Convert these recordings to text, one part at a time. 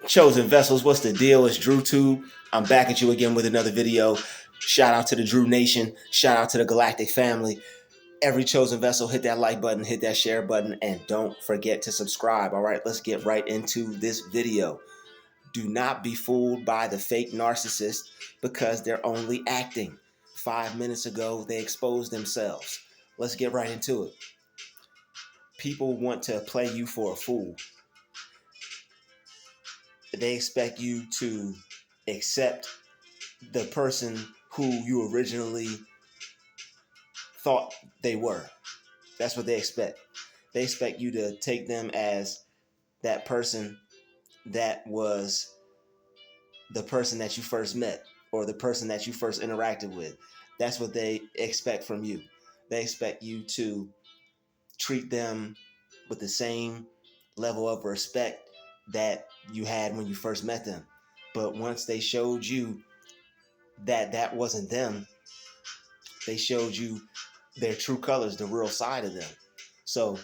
Chosen vessels, what's the deal? It's Druuill. I'm back at you again with another video. Shout out to the Drew Nation. Shout out to the Galactic family. Every chosen vessel, hit that like button, hit that share button, and don't forget to subscribe. All right, let's get right into this video. Do not be fooled by the fake narcissist because they're only acting. 5 minutes ago, they exposed themselves. Let's get right into it. People want to play you for a fool. They expect you to accept the person who you originally thought they were. That's what they expect. They expect you to take them as that person that was the person that you first met or the person that you first interacted with. That's what they expect from you. They expect you to treat them with the same level of respect that you had when you first met them. But once they showed you that that wasn't them, they showed you their true colors, the real side of them. So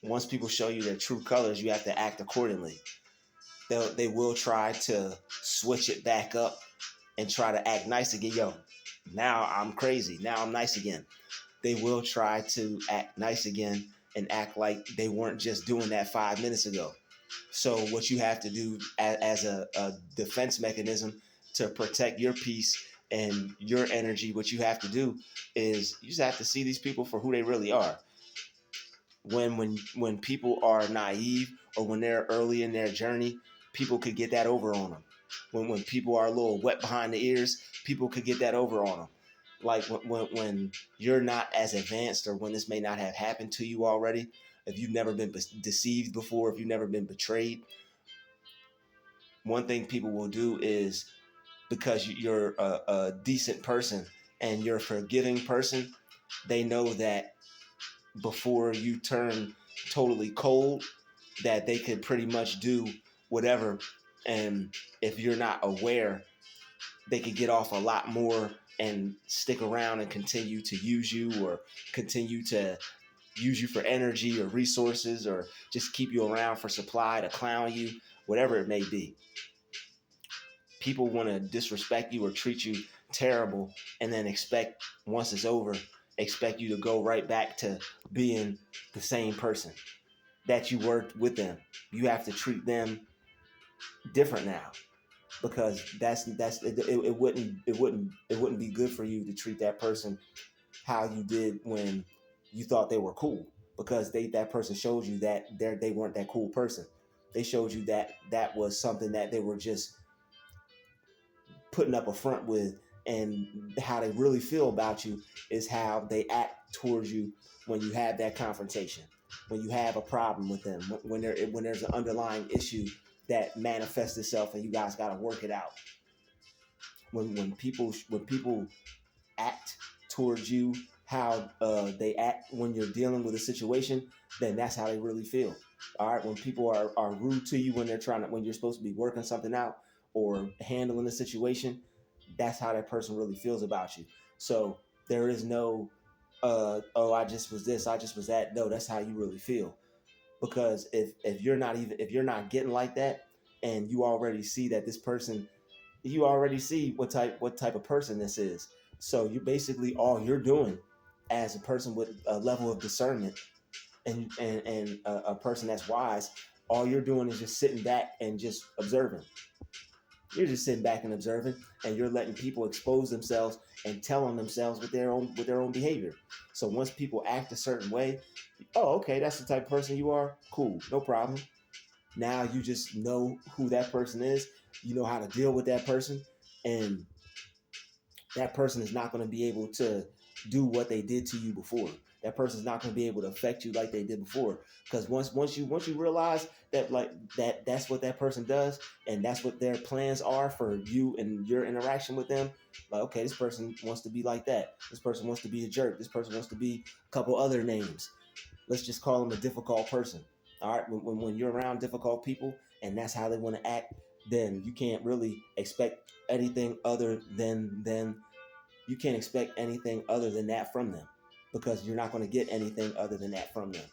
once people show you their true colors, you have to act accordingly. They will try to switch it back up and try to act nice again. Yo, now I'm crazy. Now I'm nice again. They will try to act nice again and act like they weren't just doing that 5 minutes ago. So what you have to do as a defense mechanism to protect your peace and your energy, what you have to do is you just have to see these people for who they really are. When people are naive or when they're early in their journey, people could get that over on them. When people are a little wet behind the ears, people could get that over on them. Like when you're not as advanced or when this may not have happened to you already, if you've never been deceived before, if you've never been betrayed, one thing people will do is, because you're a decent person and you're a forgiving person, they know that before you turn totally cold, that they could pretty much do whatever. And if you're not aware, they could get off a lot more and stick around and continue to use you or continue to use you for energy or resources or just keep you around for supply to clown you, whatever it may be. People want to disrespect you or treat you terrible and then expect, once it's over, expect you to go right back to being the same person that you were with them. You have to treat them different now, because it wouldn't be good for you to treat that person how you did when you thought they were cool, because that person showed you that they weren't that cool person. They showed you that that was something that they were just putting up a front with, and how they really feel about you is how they act towards you when you have that confrontation, when you have a problem with them, when there's an underlying issue that manifests itself and you guys got to work it out. When people act towards you how they act when you're dealing with a situation, then that's how they really feel. All right, when people are rude to you when when you're supposed to be working something out or handling a situation, that's how that person really feels about you. So there is no oh, I just was this, I just was that. No, that's how you really feel. Because if you're not getting like that, and you already see that this person, you already see what type of person this is. So you basically, all you're doing as a person with a level of discernment and a person that's wise, all you're doing is just sitting back and just observing. You're just sitting back and observing, and you're letting people expose themselves and tell on themselves with their own behavior. So once people act a certain way, oh, okay, that's the type of person you are. Cool, no problem. Now you just know who that person is. You know how to deal with that person, and that person is not going to be able to do what they did to you before. That person is not going to be able to affect you like they did before. Because once you realize that, like, that's what that person does, and that's what their plans are for you and your interaction with them. Like, okay, this person wants to be like that. This person wants to be a jerk. This person wants to be a couple other names. Let's just call them a difficult person. All right, when you're around difficult people and that's how they want to act, then you can't really expect anything other than you can't expect anything other than that from them, because you're not going to get anything other than that from them.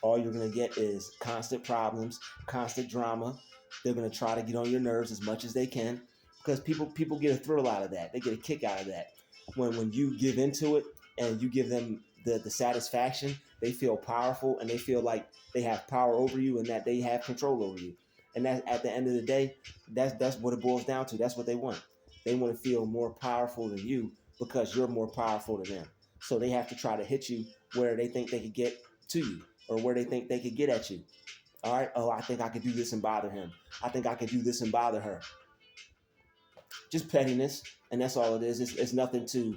All you're going to get is constant problems, constant drama. They're going to try to get on your nerves as much as they can, because people get a thrill out of that. They get a kick out of that. When you give into it and you give them the satisfaction, they feel powerful and they feel like they have power over you and that they have control over you. And that, at the end of the day, that's what it boils down to. That's what they want. They want to feel more powerful than you because you're more powerful than them. So they have to try to hit you where they think they could get to you, or where they think they could get at you. All right. Oh, I think I could do this and bother him. I think I could do this and bother her. Just pettiness, and that's all it is. It's nothing to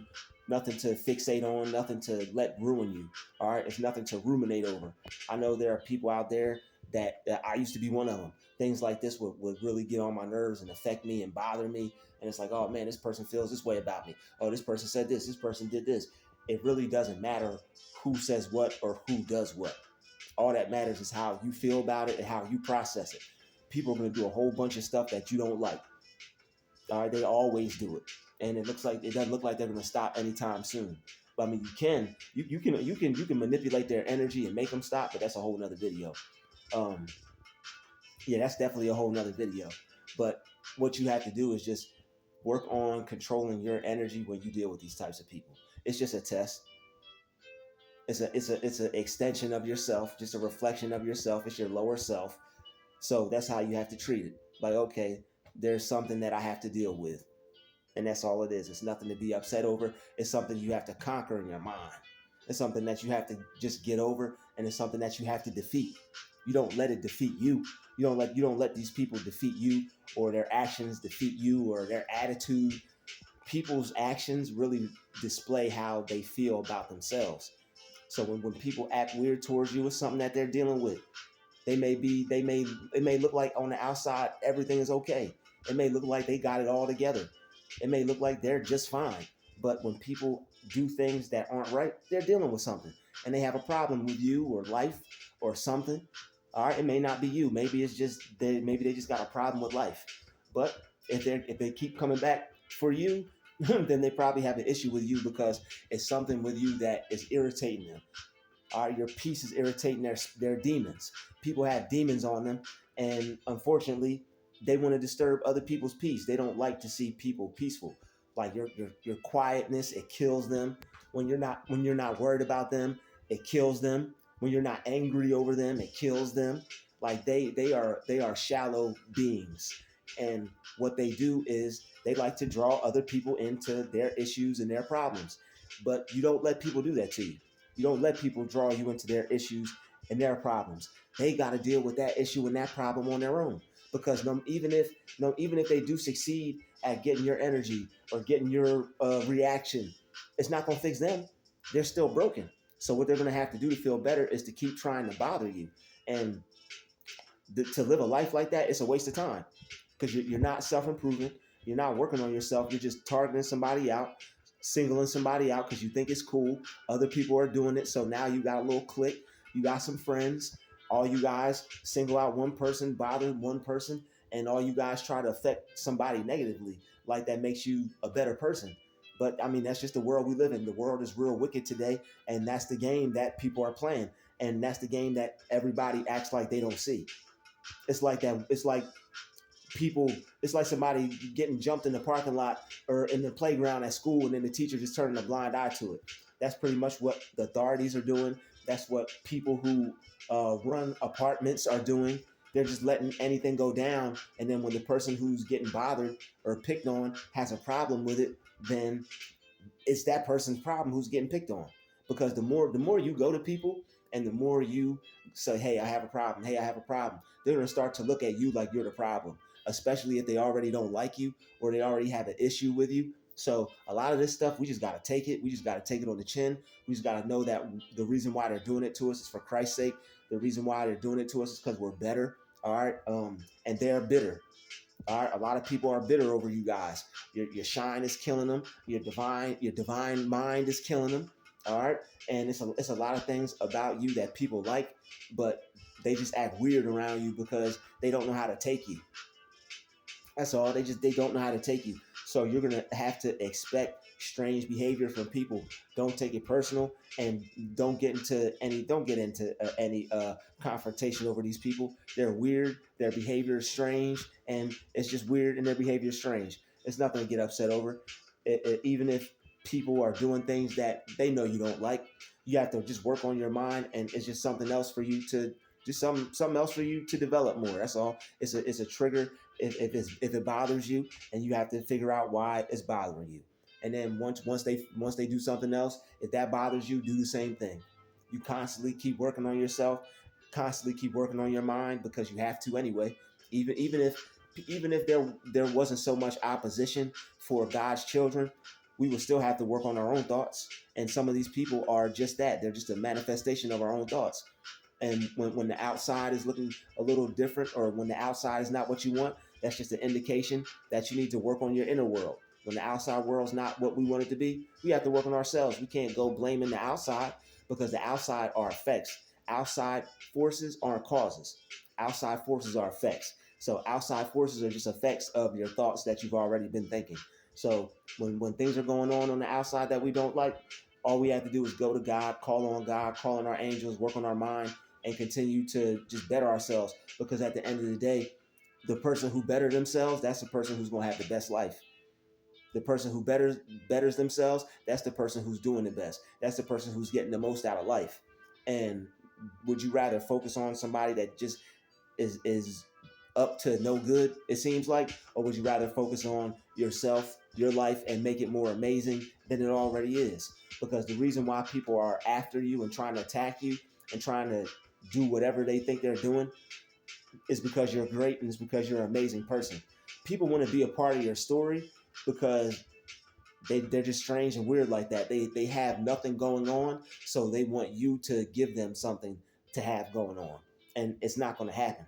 fixate on, nothing to let ruin you. All right. It's nothing to ruminate over. I know there are people out there that I used to be one of them. Things like this would really get on my nerves and affect me and bother me. And it's like, oh man, this person feels this way about me. Oh, this person said this person did this. It really doesn't matter who says what or who does what. All that matters is how you feel about it and how you process it. People are going to do a whole bunch of stuff that you don't like. All right, they always do it, and it doesn't look like they're going to stop anytime soon. But I mean, you can manipulate their energy and make them stop, but that's a whole nother video. Um, yeah, that's definitely a whole nother video. But what you have to do is just work on controlling your energy when you deal with these types of people. It's just a test. It's an extension of yourself, just a reflection of yourself. It's your lower self. So that's how you have to treat it. Like, okay, there's something that I have to deal with. And that's all it is. It's nothing to be upset over. It's something you have to conquer in your mind. It's something that you have to just get over, and it's something that you have to defeat. You don't let it defeat you. You don't let these people defeat you, or their actions defeat you, or their attitude. People's actions really display how they feel about themselves. So when people act weird towards you, it's something that they're dealing with. It may look like on the outside everything is okay. It may look like they got it all together. It may look like they're just fine. But when people do things that aren't right, they're dealing with something. And they have a problem with you or life or something. All right, it may not be you. Maybe it's just maybe they just got a problem with life. But if they keep coming back for you, then they probably have an issue with you, because it's something with you that is irritating them. Your peace is irritating their demons. People have demons on them, and unfortunately, they want to disturb other people's peace. They don't like to see people peaceful. Like your quietness, it kills them. When you're not worried about them, it kills them. When you're not angry over them, it kills them. Like they are shallow beings, and what they do is they like to draw other people into their issues and their problems. But you don't let people do that to you. You don't let people draw you into their issues and their problems. They got to deal with that issue and that problem on their own. Because even if they do succeed at getting your energy or getting your reaction, it's not going to fix them. They're still broken. So what they're going to have to do to feel better is to keep trying to bother you. And to live a life like that, it's a waste of time, because you're not self-improving. You're not working on yourself. You're just targeting somebody out, singling somebody out because you think it's cool. Other people are doing it. So now you got a little clique. You got some friends. All you guys single out one person, bother one person, and all you guys try to affect somebody negatively. Like that makes you a better person. But I mean, that's just the world we live in. The world is real wicked today, and that's the game that people are playing. And that's the game that everybody acts like they don't see. It's like that. It's like somebody getting jumped in the parking lot or in the playground at school, and then the teacher just turning a blind eye to it. That's pretty much what the authorities are doing. That's what people who run apartments are doing. They're just letting anything go down, and then when the person who's getting bothered or picked on has a problem with it, then it's that person's problem who's getting picked on. Because the more you go to people, and the more you say, hey, I have a problem, hey, I have a problem, they're going to start to look at you like you're the problem, especially if they already don't like you or they already have an issue with you. So a lot of this stuff, we just got to take it. We just got to take it on the chin. We just got to know that the reason why they're doing it to us is for Christ's sake. The reason why they're doing it to us is because we're better. All right. And they're bitter. All right. A lot of people are bitter over you guys. Your shine is killing them. Your divine mind is killing them. All right. And it's a lot of things about you that people like, but they just act weird around you because they don't know how to take you. That's all. They don't know how to take you. So you're gonna have to expect strange behavior from people. Don't take it personal, and don't get into any confrontation over these people. They're weird. Their behavior is strange, and it's just weird, and their behavior is strange. It's nothing to get upset over. Even if people are doing things that they know you don't like, you have to just work on your mind, and it's just something else for you to just something else for you to develop more. That's all. It's a trigger if it bothers you, and you have to figure out why it's bothering you. And then once they do something else, if that bothers you, do the same thing. You constantly keep working on yourself, constantly keep working on your mind, because you have to anyway. Even if there wasn't so much opposition for God's children, we would still have to work on our own thoughts. And some of these people are just that. They're just a manifestation of our own thoughts. And when the outside is looking a little different, or when the outside is not what you want, that's just an indication that you need to work on your inner world. When the outside world's not what we want it to be, we have to work on ourselves. We can't go blaming the outside, because the outside are effects. Outside forces aren't causes. Outside forces are effects. So outside forces are just effects of your thoughts that you've already been thinking. So when things are going on the outside that we don't like, all we have to do is go to God, call on our angels, work on our mind, and continue to just better ourselves. Because at the end of the day, the person who betters themselves, that's the person who's going to have the best life. The person who betters themselves, that's the person who's doing the best. That's the person who's getting the most out of life. And would you rather focus on somebody that just is up to no good, it seems like, or would you rather focus on yourself, your life, and make it more amazing than it already is? Because the reason why people are after you and trying to attack you and trying to do whatever they think they're doing is because you're great, and it's because you're an amazing person. People want to be a part of your story because they're just strange and weird like that. They have nothing going on, so they want you to give them something to have going on. And it's not going to happen.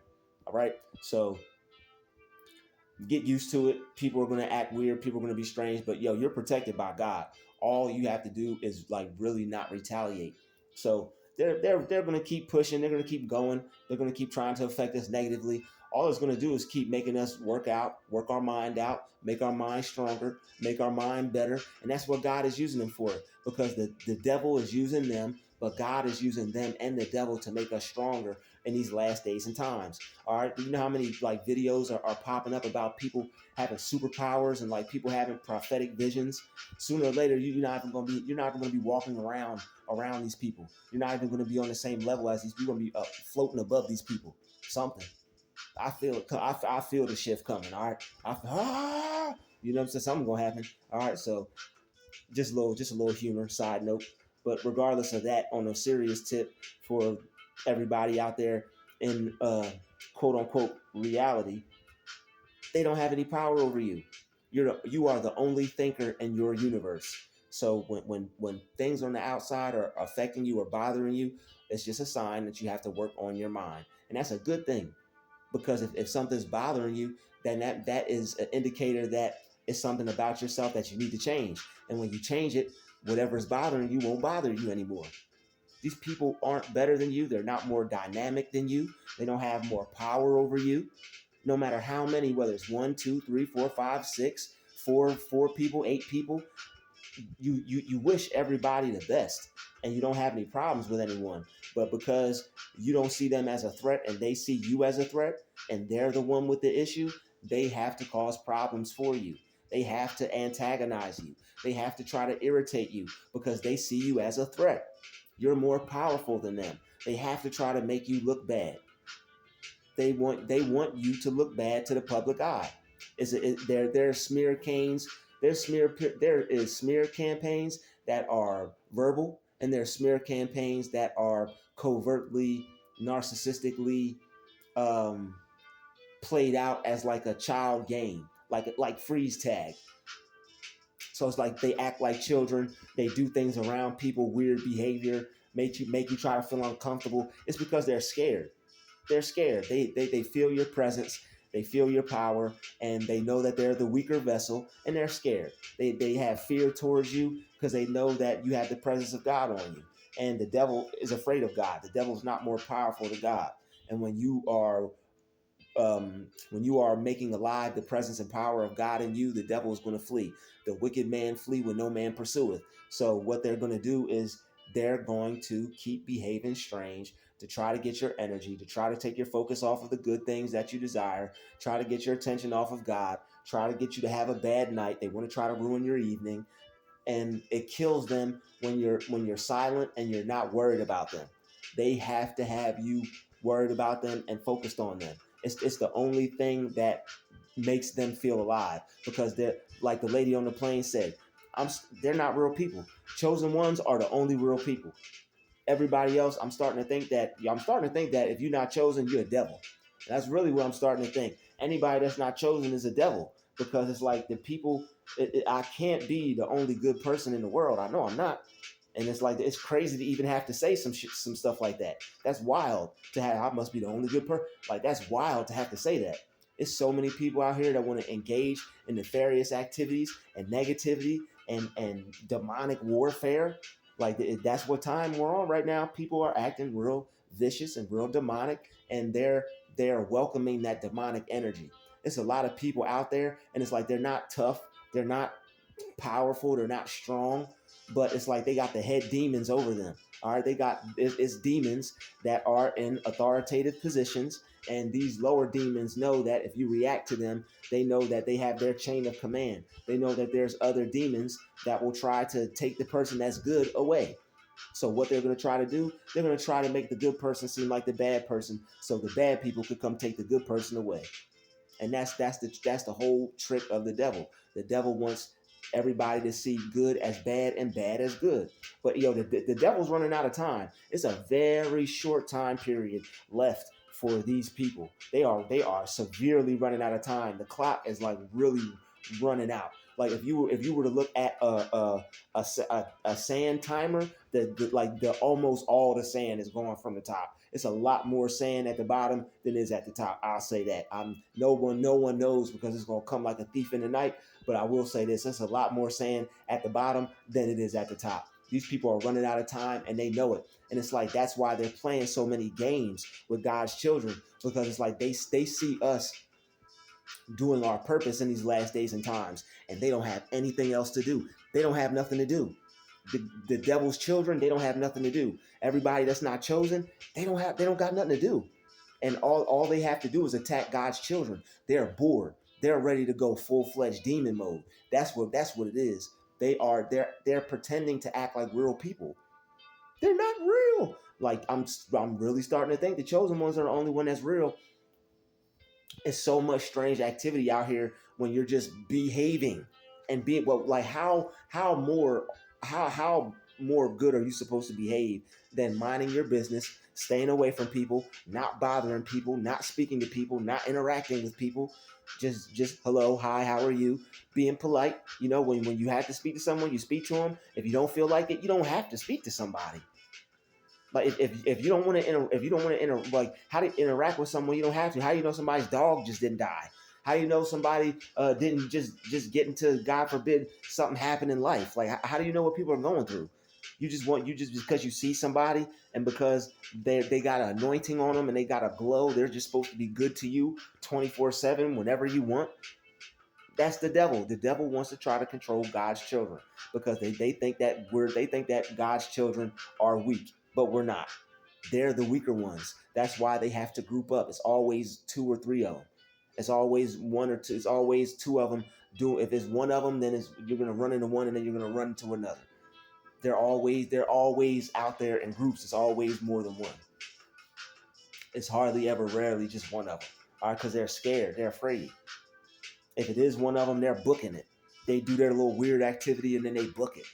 All right. So get used to it. People are going to act weird. People are going to be strange, but yo, you're protected by God. All you have to do is like really not retaliate. So they're going to keep pushing. They're going to keep going. They're going to keep trying to affect us negatively. All it's going to do is keep making us work our mind out, make our mind stronger, make our mind better. And that's what God is using them for, because the devil is using them, but God is using them and the devil to make us stronger in these last days and times. All right. Do you know how many like videos are popping up about people having superpowers and like people having prophetic visions? Sooner or later, you're not even gonna be walking around these people. You're not even gonna be on the same level as these people. You're gonna be floating above these people. Something. I feel it. I feel the shift coming. All right. You know what I'm saying? Something gonna happen. All right. So just a little humor side note. But regardless of that, on a serious tip for everybody out there in quote unquote reality, they don't have any power over you. You are the only thinker in your universe. So when things on the outside are affecting you or bothering you, it's just a sign that you have to work on your mind. And that's a good thing, because if something's bothering you, then that is an indicator that it's something about yourself that you need to change. And when you change it, whatever is bothering you won't bother you anymore. These people aren't better than you. They're not more dynamic than you. They don't have more power over you. No matter how many, whether it's 1, 2, 3, 4, 5, 6, four people, 8 people, you wish everybody the best, and you don't have any problems with anyone. But because you don't see them as a threat and they see you as a threat, and they're the one with the issue, they have to cause problems for you. They have to antagonize you. They have to try to irritate you because they see you as a threat. You're more powerful than them. They have to try to make you look bad. They want you to look bad to the public eye. There smear canes. There is smear campaigns that are verbal, and there are smear campaigns that are covertly narcissistically um, played out as like a child game, like freeze tag. So it's like they act like children. They do things around people, weird behavior, make you try to feel uncomfortable. It's because they're scared. They're scared. They feel your presence, they feel your power, and they know that they're the weaker vessel, and they're scared. They have fear towards you because they know that you have the presence of God on you. And the devil is afraid of God. The devil's not more powerful than God. And when you are when you are making alive the presence and power of God in you, the devil is going to flee. The wicked man flee when no man pursueth. So what they're going to do is they're going to keep behaving strange to try to get your energy, to try to take your focus off of the good things that you desire, try to get your attention off of God, try to get you to have a bad night. They want to try to ruin your evening, and it kills them when you're silent and you're not worried about them. They have to have you worried about them and focused on them. It's the only thing that makes them feel alive, because they're like the lady on the plane said, they're not real people. Chosen ones are the only real people. Everybody else, I'm starting to think that if you're not chosen, you're a devil. That's really what I'm starting to think. Anybody that's not chosen is a devil, because it's like the people. I can't be the only good person in the world. I know I'm not, and it's like it's crazy to even have to say some stuff like that. That's wild to have. I must be the only good person. Like, that's wild to have to say that. It's so many people out here that want to engage in nefarious activities and negativity and demonic warfare. Like, that's what time we're on right now. People are acting real vicious and real demonic, and they're welcoming that demonic energy. It's a lot of people out there, and it's like they're not tough, they're not powerful, they're not strong, but it's like they got the head demons over them. All right, it's demons that are in authoritative positions, and these lower demons know that if you react to them, they know that they have their chain of command. They know that there's other demons that will try to take the person that's good away. So what they're going to try to do, they're going to try to make the good person seem like the bad person, so the bad people could come take the good person away. And that's the whole trick of the devil. The devil wants everybody to see good as bad and bad as good. But the devil's running out of time. It's a very short time period left for these people. They are severely running out of time. The clock is like really running out. Like, if you were to look at a sand timer, the almost all the sand is going from the top. It's a lot more sand at the bottom than is at the top. I'll say that. No one knows, because it's gonna come like a thief in the night. But I will say this: it's a lot more sand at the bottom than it is at the top. These people are running out of time, and they know it. And it's like that's why they're playing so many games with God's children, because it's like they see us doing our purpose in these last days and times, and they don't have anything else to do. They don't have nothing to do. The devil's children, they don't have nothing to do. Everybody that's not chosen, they don't got nothing to do. And all they have to do is attack God's children. They're bored. They're ready to go full-fledged demon mode. That's what it is. They're pretending to act like real people. They're not real. Like, I'm really starting to think the chosen ones are the only one that's real. It's so much strange activity out here when you're just behaving and being, well, like how more good are you supposed to behave than minding your business, staying away from people, not bothering people, not speaking to people, not interacting with people, just hello, hi, how are you, being polite. When you have to speak to someone, you speak to them. If you don't feel like it, you don't have to speak to somebody. Like, if you don't want to like, how to interact with someone, you don't have to. How do you know somebody's dog just didn't die? How do you know somebody didn't just get into, God forbid, something happened in life? Like, how do you know what people are going through? You just because you see somebody, and because they got an anointing on them and they got a glow, they're just supposed to be good to you 24/7 whenever you want. That's the devil. The devil wants to try to control God's children, because they think that God's children are weak, but we're not. They're the weaker ones. That's why they have to group up. It's always two or three of them. It's always one or two. It's always two of them. If it's one of them, then you're gonna run into one, and then you're gonna run into another. They're always out there in groups. It's always more than one. It's rarely just one of them. All right, because they're scared. They're afraid. If it is one of them, they're booking it. They do their little weird activity, and then they book it.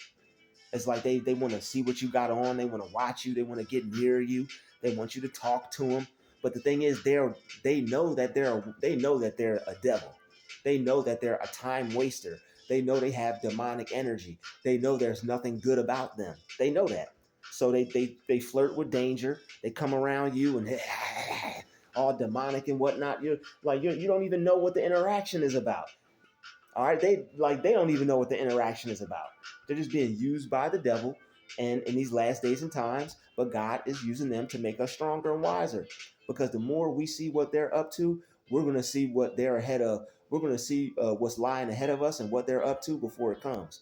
It's like they want to see what you got on. They want to watch you. They want to get near you. They want you to talk to them. But the thing is, they know that they're a devil. They know that they're a time waster. They know they have demonic energy. They know there's nothing good about them. They know that. So they flirt with danger. They come around you and all demonic and whatnot. You don't even know what the interaction is about. All right, they don't even know what the interaction is about. They're just being used by the devil, and in these last days and times. But God is using them to make us stronger and wiser, because the more we see what they're up to, We're going to see what they're ahead of. We're going to see what's lying ahead of us and what they're up to before it comes.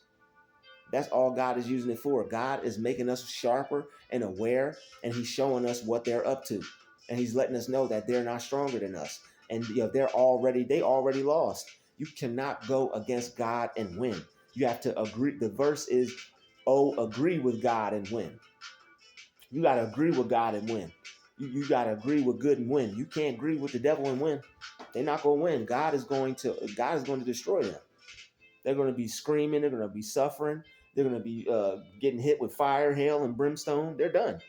That's all God is using it for. God is making us sharper and aware, and he's showing us what they're up to. And he's letting us know that they're not stronger than us. And they already lost. You cannot go against God and win. You have to agree. The verse is, agree with God and win. You got to agree with God and win. You got to agree with good and win. You can't agree with the devil and win. They're not going to win. God is going to destroy them. They're going to be screaming. They're going to be suffering. They're going to be getting hit with fire, hail, and brimstone. They're done.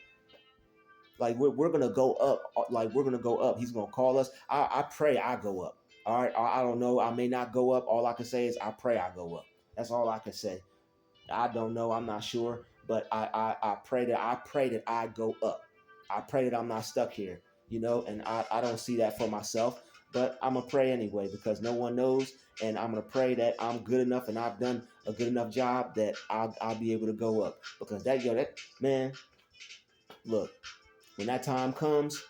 Like we're going to go up. Like we're going to go up. He's going to call us. I pray I go up. All right. I don't know. I may not go up. All I can say is I pray I go up. That's all I can say. I don't know. I'm not sure. But I pray that I go up. I pray that I'm not stuck here. And I don't see that for myself. But I'm going to pray anyway because no one knows. And I'm going to pray that I'm good enough and I've done a good enough job that I'll be able to go up. Because man, look, when that time comes,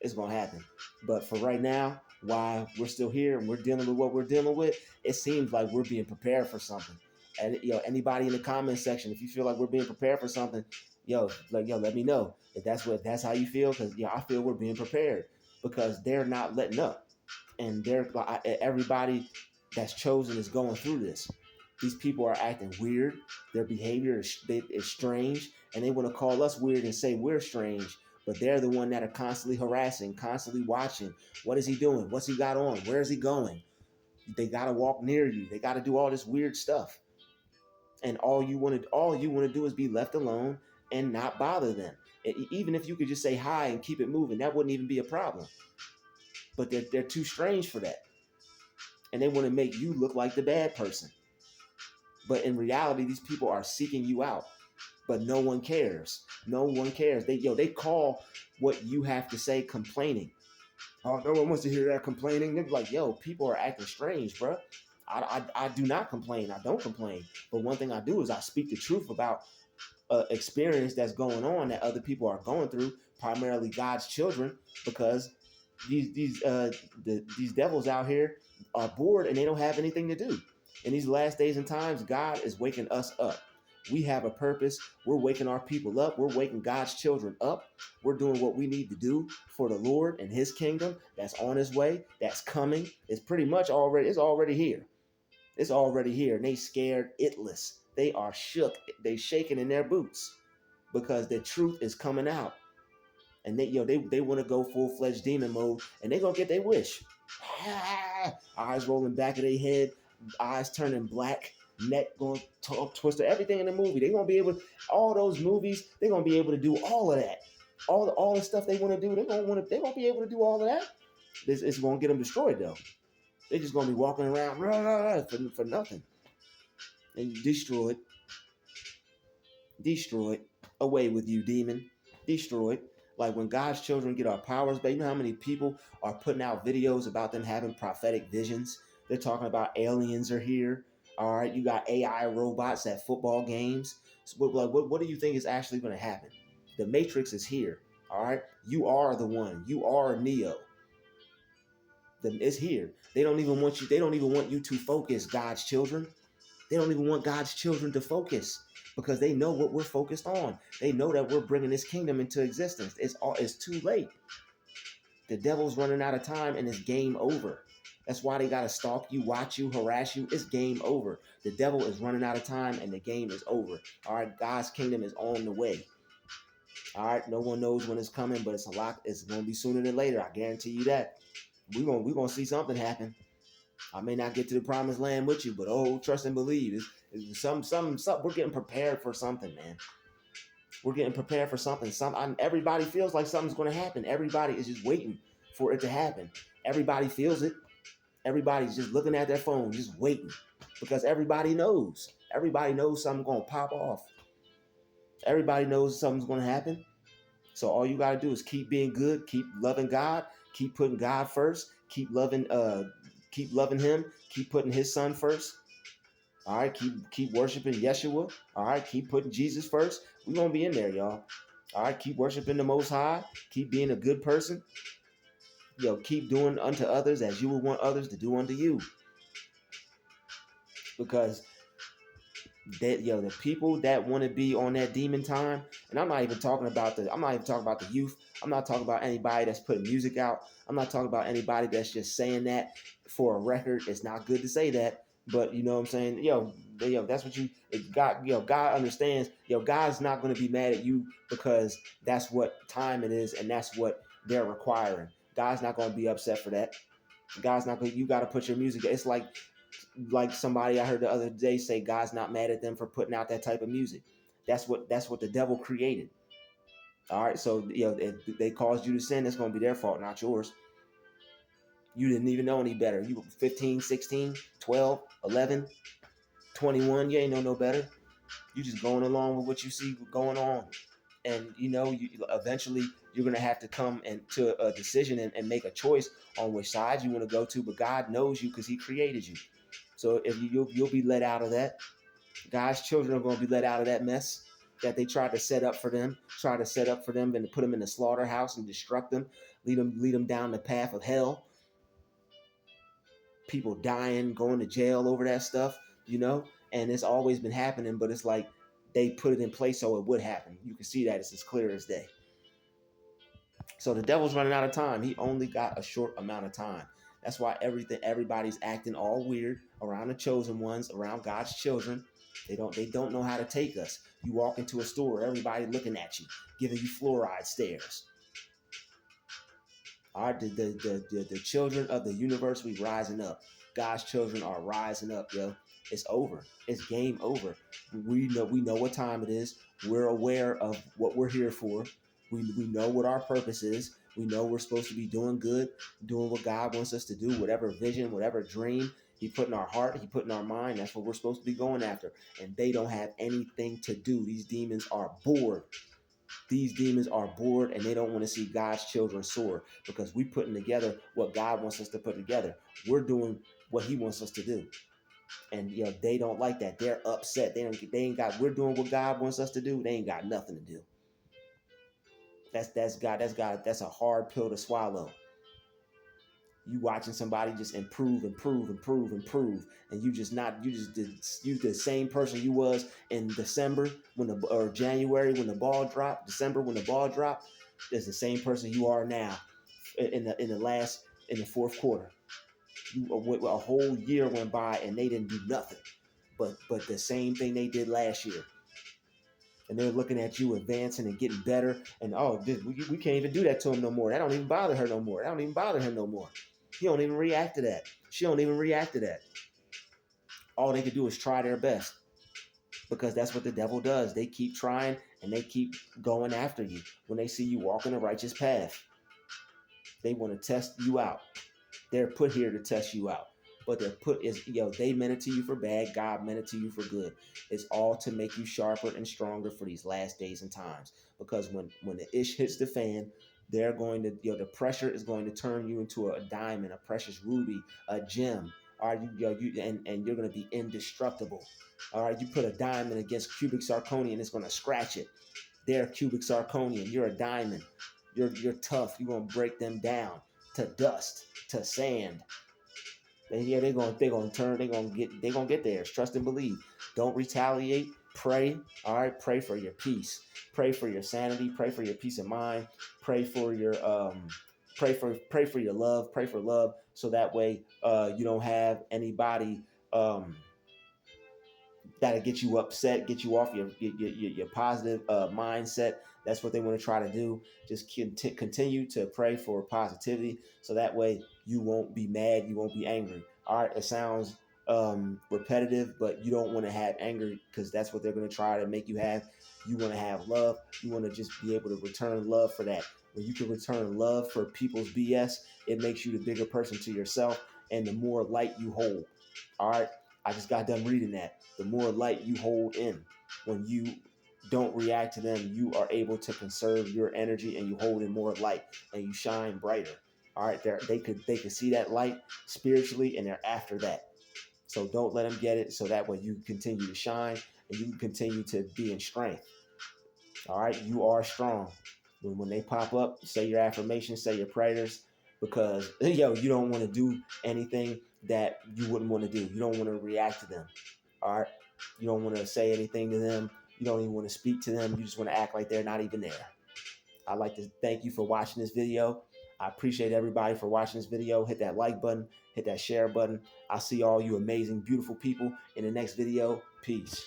it's going to happen. But for right now, while we're still here and we're dealing with what we're dealing with, it seems like we're being prepared for something. And anybody in the comment section, if you feel like we're being prepared for something, let me know if that's how you feel. Because I feel we're being prepared because they're not letting up, and everybody that's chosen is going through this. These people are acting weird. Their behavior is strange, and they want to call us weird and say we're strange. But they're the one that are constantly harassing, constantly watching. What is he doing? What's he got on? Where is he going? They got to walk near you. They got to do all this weird stuff. And all you want to do is be left alone and not bother them. Even if you could just say hi and keep it moving, that wouldn't even be a problem. But they're too strange for that. And they want to make you look like the bad person. But in reality, these people are seeking you out. But no one cares. No one cares. They call what you have to say complaining. Oh, no one wants to hear that complaining. They're like, people are acting strange, bro. I do not complain. I don't complain. But one thing I do is I speak the truth about experience that's going on that other people are going through, primarily God's children, because these devils out here are bored and they don't have anything to do. In these last days and times, God is waking us up. We have a purpose. We're waking our people up. We're waking God's children up. We're doing what we need to do for the Lord and his kingdom that's on his way, that's coming. It's already here. It's already here. And they scared itless. They are shook. They shaking in their boots because the truth is coming out. And they want to go full-fledged demon mode, and they're going to get their wish. Eyes rolling back of their head, eyes turning black, neck going twisted, everything in the movie. They're going to be able to, all those movies, they're going to be able to do all of that. All the stuff they want to do, they're going to be able to do all of that. It's going to get them destroyed, though. They're just going to be walking around for nothing. And destroyed. Away with you, demon. Destroyed. Like when God's children get our powers back, you know how many people are putting out videos about them having prophetic visions? They're talking about aliens are here. All right, you got AI robots at football games. So what do you think is actually going to happen? The Matrix is here. All right, you are the one. You are Neo. It's here. They don't even want you. They don't even want you to focus, God's children. They don't even want God's children to focus because they know what we're focused on. They know that we're bringing this kingdom into existence. It's too late. The devil's running out of time and it's game over. That's why they got to stalk you, watch you, harass you. It's game over. The devil is running out of time and the game is over. All right, God's kingdom is on the way. All right, no one knows when it's coming, but it's going to be sooner than later. I guarantee you that. We're going to see something happen. I may not get to the promised land with you, but trust and believe. It's some. We're getting prepared for something, man. We're getting prepared for something. Everybody feels like something's going to happen. Everybody is just waiting for it to happen. Everybody feels it. Everybody's just looking at their phone, just waiting, because everybody knows. Everybody knows something's going to pop off. Everybody knows something's going to happen. So all you got to do is keep being good, keep loving God, keep putting God first, keep loving him, keep putting his son first. All right, keep worshiping Yeshua. All right, keep putting Jesus first. We're going to be in there, y'all. All right, keep worshiping the Most High. Keep being a good person. keep doing unto others as you would want others to do unto you. Because the people that want to be on that demon time, and I'm not even talking about the youth. I'm not talking about anybody that's putting music out. I'm not talking about anybody that's just saying that for a record. It's not good to say that, but you know what I'm saying. That's what God. God understands. God's not going to be mad at you because that's what time it is and that's what they're requiring. God's not going to be upset for that. God's not going. You got to put your music. It's like somebody I heard the other day say God's not mad at them for putting out that type of music. That's what the devil created. All right, so if they caused you to sin, it's going to be their fault, not yours. You didn't even know any better. You were 15, 16, 12, 11, 21, you ain't know no better. You just going along with what you see going on. And eventually you're going to have to come to a decision and make a choice on which side you want to go to, but God knows you because he created you. So if you'll be let out of that. God's children are going to be let out of that mess that they tried to set up for them, and to put them in the slaughterhouse and destruct them, lead them down the path of hell. People dying, going to jail over that stuff, and it's always been happening, but it's like they put it in place so it would happen. You can see that it's as clear as day. So the devil's running out of time. He only got a short amount of time. That's why everybody's acting all weird around the chosen ones, around God's children. They don't know how to take us. You walk into a store, everybody looking at you, giving you fluoride stares. All right, the children of the universe, we rising up. God's children are rising up, yo. It's over. It's game over. We know what time it is. We're aware of what we're here for. We know what our purpose is. We know we're supposed to be doing good, doing what God wants us to do, whatever vision, whatever dream he put in our heart, he put in our mind. That's what we're supposed to be going after. And they don't have anything to do. These demons are bored. These demons are bored and they don't want to see God's children soar because we're putting together what God wants us to put together. We're doing what he wants us to do. And they don't like that. They're upset. We're doing what God wants us to do. They ain't got nothing to do. That's a hard pill to swallow. You watching somebody just improve, and you the same person you was in December or January when the ball dropped, December when the ball dropped. Is the same person you are now in the fourth quarter. A whole year went by and they didn't do nothing, but the same thing they did last year. And they're looking at you advancing and getting better. And we can't even do that to him no more. That don't even bother her no more. That don't even bother him no more. He don't even react to that. She don't even react to that. All they can do is try their best. Because that's what the devil does. They keep trying and they keep going after you when they see you walking a righteous path. They want to test you out. They're put here to test you out. But they meant it to you for bad. God meant it to you for good. It's all to make you sharper and stronger for these last days and times. Because when the ish hits the fan, they're going to, the pressure is going to turn you into a diamond, a precious ruby, a gem. All right, and you're going to be indestructible. All right, you put a diamond against cubic zirconia and it's going to scratch it. They're cubic zirconia. You're a diamond. You're tough. You're going to break them down to dust, to sand. They're gonna get theirs. Trust and believe. Don't retaliate. Pray. All right. Pray for your peace. Pray for your sanity. Pray for your peace of mind. Pray for your pray for your love. Pray for love, so that way you don't have anybody that'll get you upset, get you off your positive mindset. That's what they want to try to do. Just continue to pray for positivity, so that way you won't be mad, you won't be angry. All right, it sounds repetitive, but you don't want to have anger because that's what they're going to try to make you have. You want to have love. You want to just be able to return love for that. When you can return love for people's BS, it makes you the bigger person to yourself and the more light you hold. All right. I just got done reading that. The more light you hold in, when you don't react to them, you are able to conserve your energy and you hold in more light and you shine brighter. All right, they could see that light spiritually and they're after that. So don't let them get it. So that way you continue to shine and you can continue to be in strength. All right, you are strong. When they pop up, say your affirmations, say your prayers, because yo, you don't want to do anything that you wouldn't want to do. You don't want to react to them. All right. You don't want to say anything to them. You don't even want to speak to them. You just want to act like they're not even there. I'd like to thank you for watching this video. I appreciate everybody for watching this video. Hit that like button, hit that share button. I'll see all you amazing, beautiful people in the next video. Peace.